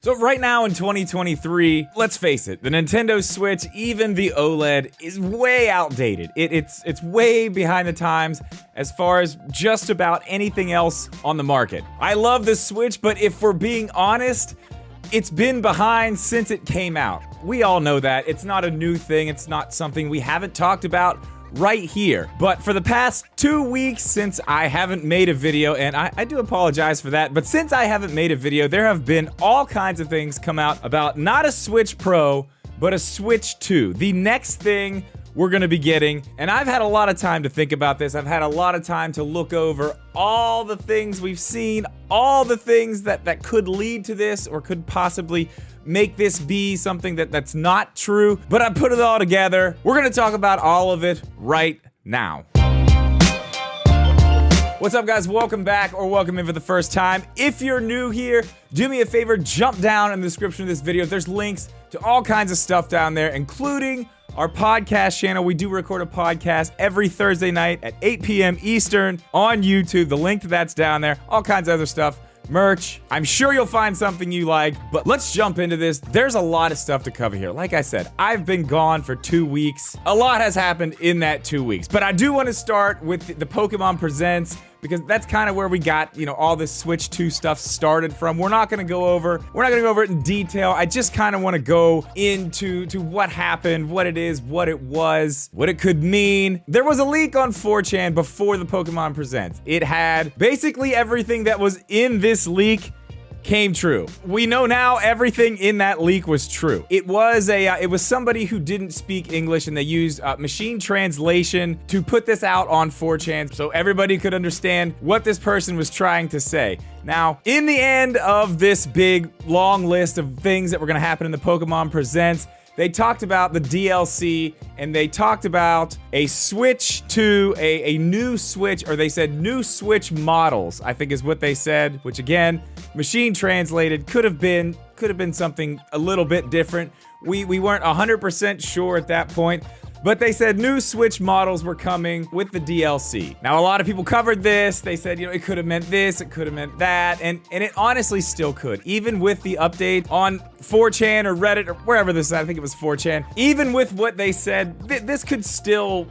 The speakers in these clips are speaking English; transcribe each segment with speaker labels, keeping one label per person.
Speaker 1: So right now in 2023, let's face it, the Nintendo Switch, even the OLED, is way outdated. It's way behind the times as far as just about anything else on the market. I love the Switch, but if we're being honest, it's been behind since it came out. We all know that. It's not a new thing. It's not something we haven't talked about right here. But for the past 2 weeks since I haven't made a video, and I do apologize for that, but since I haven't made a video, there have been all kinds of things come out about not a Switch Pro, but a Switch 2, the next thing we're gonna be getting. And I've had a lot of time to think about this. I've had a lot of time to look over all the things we've seen, all the things that could lead to this or could possibly make this be something that's not true, but I put it all together. We're gonna talk about all of it right now. What's up, guys? Welcome back, or welcome in for the first time. If you're new here, do me a favor, jump down in the description of this video. There's links to all kinds of stuff down there, including our podcast channel. We do record a podcast every Thursday night at 8 p.m. Eastern on YouTube. The link to that's down there. All kinds of other stuff. Merch. I'm sure you'll find something you like, but let's jump into this. There's a lot of stuff to cover here. Like I said, I've been gone for 2 weeks. A lot has happened in that 2 weeks, but I do want to start with the Pokemon Presents, because that's kind of where we got, all this Switch 2 stuff started from. We're not gonna go over it in detail. I just kind of want to go into what happened, what it is, what it was, what it could mean. There was a leak on 4chan before the Pokemon Presents. It had basically everything that was in this leak came true. We know now everything in that leak was true. It was somebody who didn't speak English, and they used machine translation to put this out on 4chan so everybody could understand what this person was trying to say. Now, in the end of this big long list of things that were going to happen in the Pokemon Presents, they talked about the DLC, and they talked about a Switch to a new Switch, or they said new Switch models, I think is what they said, which again, machine translated, could have been something a little bit different. We weren't 100% sure at that point, but they said new Switch models were coming with the DLC. Now, a lot of people covered this. They said, it could have meant this, it could have meant that, and it honestly still could. Even with the update on 4chan or Reddit or wherever this is, I think it was 4chan, even with what they said, this could still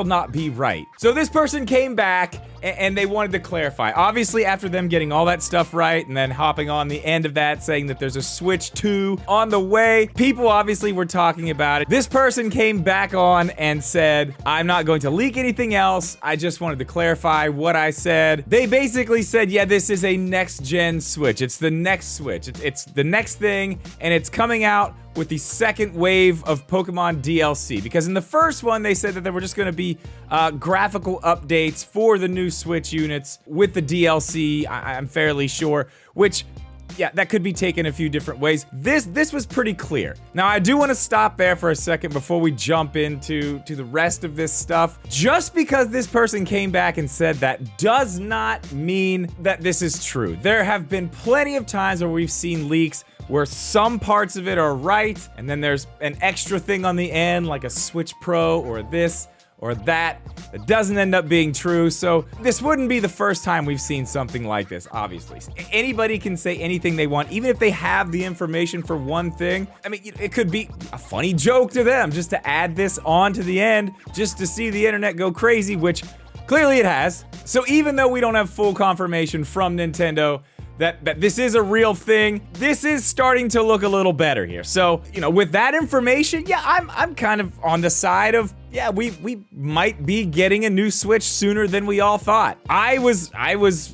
Speaker 1: not be right. So this person came back and they wanted to clarify. Obviously, after them getting all that stuff right and then hopping on the end of that saying that there's a Switch 2 on the way, people obviously were talking about it. This person came back on and said, I'm not going to leak anything else. I just wanted to clarify what I said. They basically said, yeah, this is a next-gen Switch. It's the next Switch. It's the next thing, and it's coming out with the second wave of Pokemon DLC. Because in the first one, they said that there were just going to be graphical updates for the new Switch units with the DLC, I'm fairly sure, which, yeah, that could be taken a few different ways. This was pretty clear. Now, I do want to stop there for a second before we jump into the rest of this stuff. Just because this person came back and said that does not mean that this is true. There have been plenty of times where we've seen leaks where some parts of it are right, and then there's an extra thing on the end, like a Switch Pro or this or that doesn't end up being true. So this wouldn't be the first time we've seen something like this, obviously. Anybody can say anything they want, even if they have the information for one thing. I mean, it could be a funny joke to them just to add this on to the end, just to see the internet go crazy, which clearly it has. So even though we don't have full confirmation from Nintendo that this is a real thing, this is starting to look a little better here. So, with that information, yeah, I'm kind of on the side of, yeah, we might be getting a new Switch sooner than we all thought. I was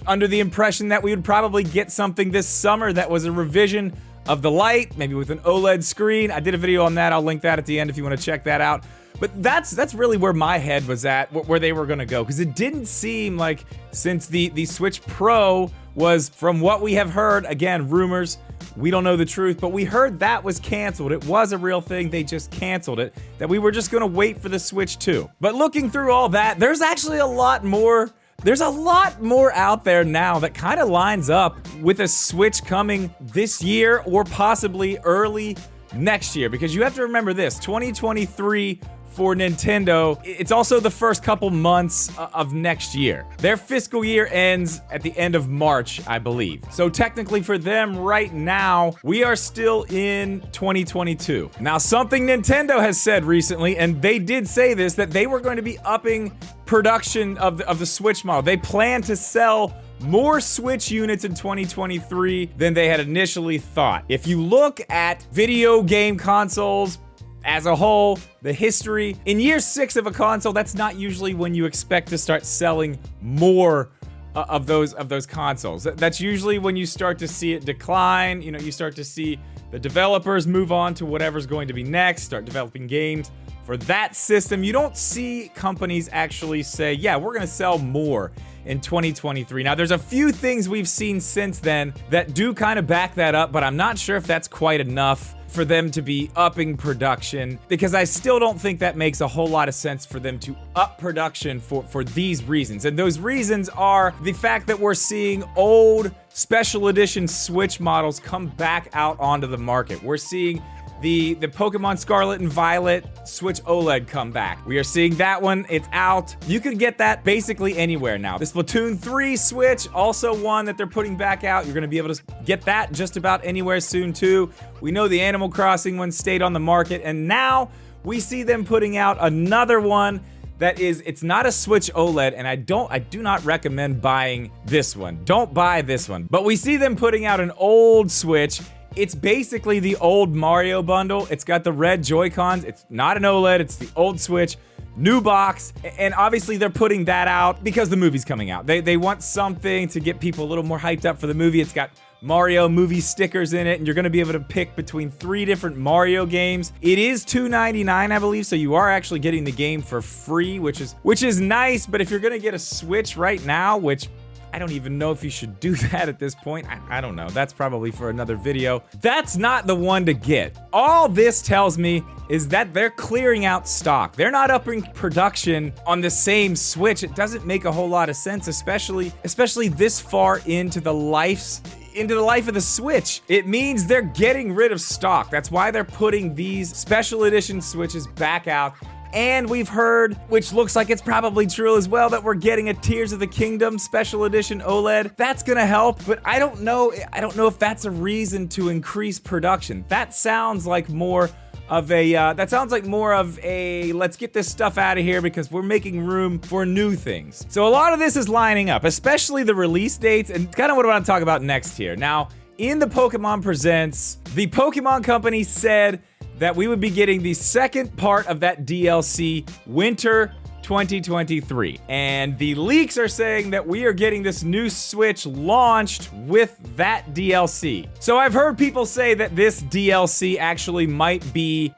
Speaker 1: under the impression that we would probably get something this summer that was a revision of the Lite, maybe with an OLED screen. I did a video on that. I'll link that at the end if you want to check that out. But that's really where my head was at, where they were gonna go, because it didn't seem like, since the Switch Pro was, from what we have heard, again, rumors, we don't know the truth, but we heard that was canceled. It was a real thing, they just canceled it, that we were just gonna wait for the Switch 2. But looking through all that, there's actually a lot more. There's a lot more out there now that kind of lines up with a Switch coming this year or possibly early next year, because you have to remember this, 2023 for Nintendo, it's also the first couple months of next year. Their fiscal year ends at the end of March, I believe. So technically for them right now, we are still in 2022. Now, something Nintendo has said recently, and they did say this, that they were going to be upping production of the Switch model. They plan to sell more Switch units in 2023 than they had initially thought. If you look at video game consoles as a whole, the history, in year 6 of a console, that's not usually when you expect to start selling more of those consoles. That's usually when you start to see it decline. You know, you start to see the developers move on to whatever's going to be next, start developing games for that system. You don't see companies actually say, yeah, we're gonna sell more in 2023. Now, there's a few things we've seen since then that do kind of back that up, but I'm not sure if that's quite enough for them to be upping production, because I still don't think that makes a whole lot of sense for them to up production for these reasons. And those reasons are the fact that we're seeing old special edition Switch models come back out onto the market. We're seeing the Pokemon Scarlet and Violet Switch OLED come back. We are seeing that one, it's out. You can get that basically anywhere now. The Splatoon 3 Switch, also one that they're putting back out. You're gonna be able to get that just about anywhere soon too. We know the Animal Crossing one stayed on the market, and now we see them putting out another one that is, it's not a Switch OLED, and I do not recommend buying this one. Don't buy this one. But we see them putting out an old Switch. It's basically the old Mario bundle. It's got the red Joy-Cons. It's not an OLED, it's the old Switch. New box, and obviously they're putting that out because the movie's coming out. They want something to get people a little more hyped up for the movie. It's got Mario movie stickers in it, and you're gonna be able to pick between 3 different Mario games. It is $2.99, I believe, so you are actually getting the game for free, which is nice. But if you're gonna get a Switch right now, which I don't even know if you should do that at this point. I don't know. That's probably for another video. That's not the one to get. All this tells me is that they're clearing out stock. They're not upping production on the same Switch. It doesn't make a whole lot of sense, especially this far into the life of the Switch. It means they're getting rid of stock. That's why they're putting these special edition Switches back out. And we've heard, which looks like it's probably true as well, that we're getting a Tears of the Kingdom special edition OLED. That's gonna help, but I don't know if that's a reason to increase production. That sounds like more of a, let's get this stuff out of here because we're making room for new things. So a lot of this is lining up, especially the release dates, and kind of what I want to talk about next here. Now, in the Pokemon Presents, the Pokemon Company said that we would be getting the second part of that DLC winter 2023. And the leaks are saying that we are getting this new Switch launched with that DLC. So I've heard people say that this DLC actually might be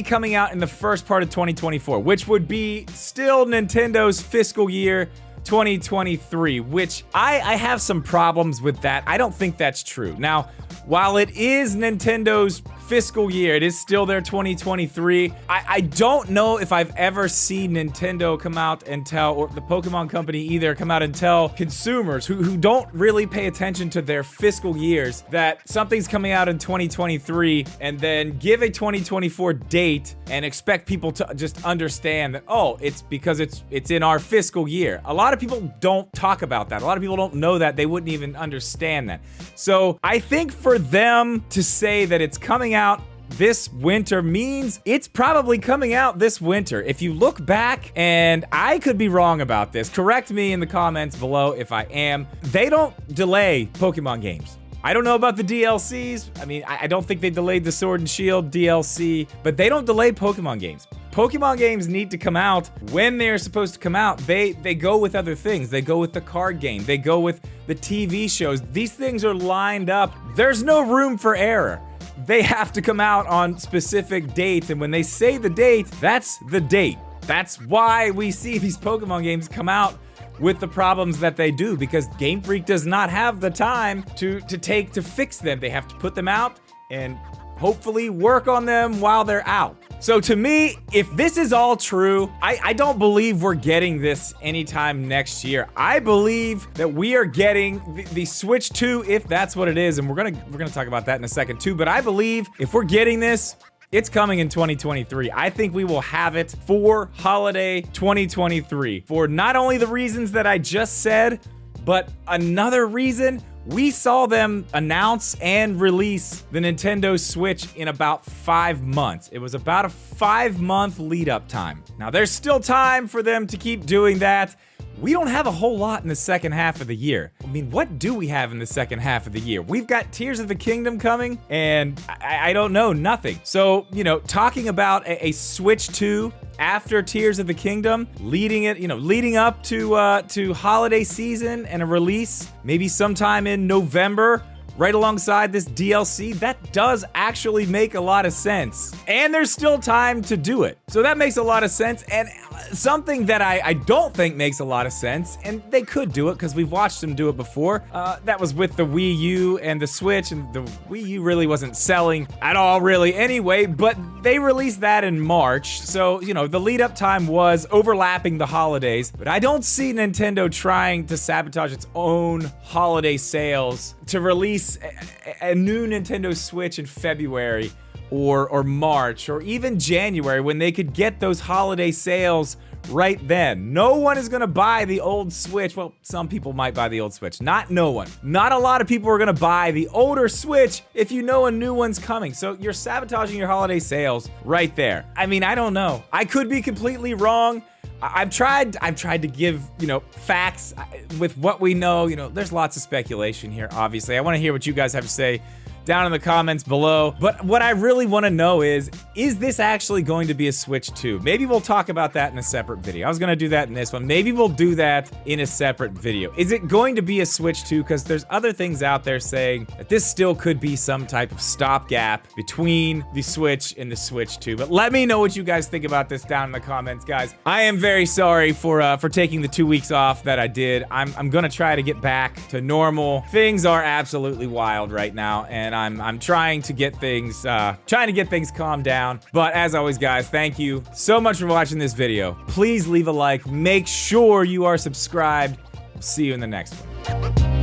Speaker 1: coming out in the first part of 2024, which would be still Nintendo's fiscal year 2023, which I have some problems with that. I don't think that's true. Now, while it is Nintendo's fiscal year, it is still their 2023. I don't know if I've ever seen Nintendo come out and tell, or the Pokemon Company either, come out and tell consumers who don't really pay attention to their fiscal years that something's coming out in 2023 and then give a 2024 date and expect people to just understand that, oh, it's because it's in our fiscal year. A lot of people don't talk about that. A lot of people don't know that. They wouldn't even understand that. So I think for them to say that it's coming out this winter means it's probably coming out this winter. If you look back, and I could be wrong about this, correct me in the comments below if I am, they don't delay Pokemon games. I don't know about the DLCs. I mean, I don't think they delayed the Sword and Shield DLC, but they don't delay Pokemon games. Pokemon games need to come out when they're supposed to come out. They go with other things. They go with the card game. They go with the TV shows. These things are lined up. There's no room for error. They have to come out on specific dates, and when they say the date, that's the date. That's why we see these Pokemon games come out with the problems that they do, because Game Freak does not have the time to fix them. They have to put them out and hopefully work on them while they're out. So to me, if this is all true, I don't believe we're getting this anytime next year. I believe that we are getting the Switch 2, if that's what it is, and we're gonna talk about that in a second too. But I believe if we're getting this, it's coming in 2023. I think we will have it for holiday 2023 for not only the reasons that I just said, but another reason. We saw them announce and release the Nintendo Switch in about 5 months. It was about a 5-month lead up time. Now there's still time for them to keep doing that. We don't have a whole lot in the second half of the year. I mean, what do we have in the second half of the year? We've got Tears of the Kingdom coming, and I don't know, nothing. So, you know, talking about a Switch 2 after Tears of the Kingdom, leading up to holiday season and a release, maybe sometime in November, right alongside this DLC, that does actually make a lot of sense. And there's still time to do it. So that makes a lot of sense. And something that I don't think makes a lot of sense, and they could do it because we've watched them do it before, that was with the Wii U and the Switch, and the Wii U really wasn't selling at all really anyway, but they released that in March. So, you know, the lead up time was overlapping the holidays, but I don't see Nintendo trying to sabotage its own holiday sales to release a new Nintendo Switch in February or March or even January when they could get those holiday sales right then. No one is gonna buy the old Switch. Well, some people might buy the old Switch. Not no one. Not a lot of people are gonna buy the older Switch if you know a new one's coming. So you're sabotaging your holiday sales right there. I mean, I don't know. I could be completely wrong. I've tried to give, you know, facts with what we know. You know, there's lots of speculation here, obviously. I want to hear what you guys have to say down in the comments below. But what I really want to know is this actually going to be a Switch 2? Maybe we'll talk about that in a separate video. I was going to do that in this one. Maybe we'll do that in a separate video. Is it going to be a Switch 2? Because there's other things out there saying that this still could be some type of stopgap between the Switch and the Switch 2. But let me know what you guys think about this down in the comments, guys. I am very sorry for taking the 2 weeks off that I did. I'm going to try to get back to normal. Things are absolutely wild right now, and I'm trying to get things calmed down. But as always, guys, thank you so much for watching this video. Please leave a like. Make sure you are subscribed. See you in the next one.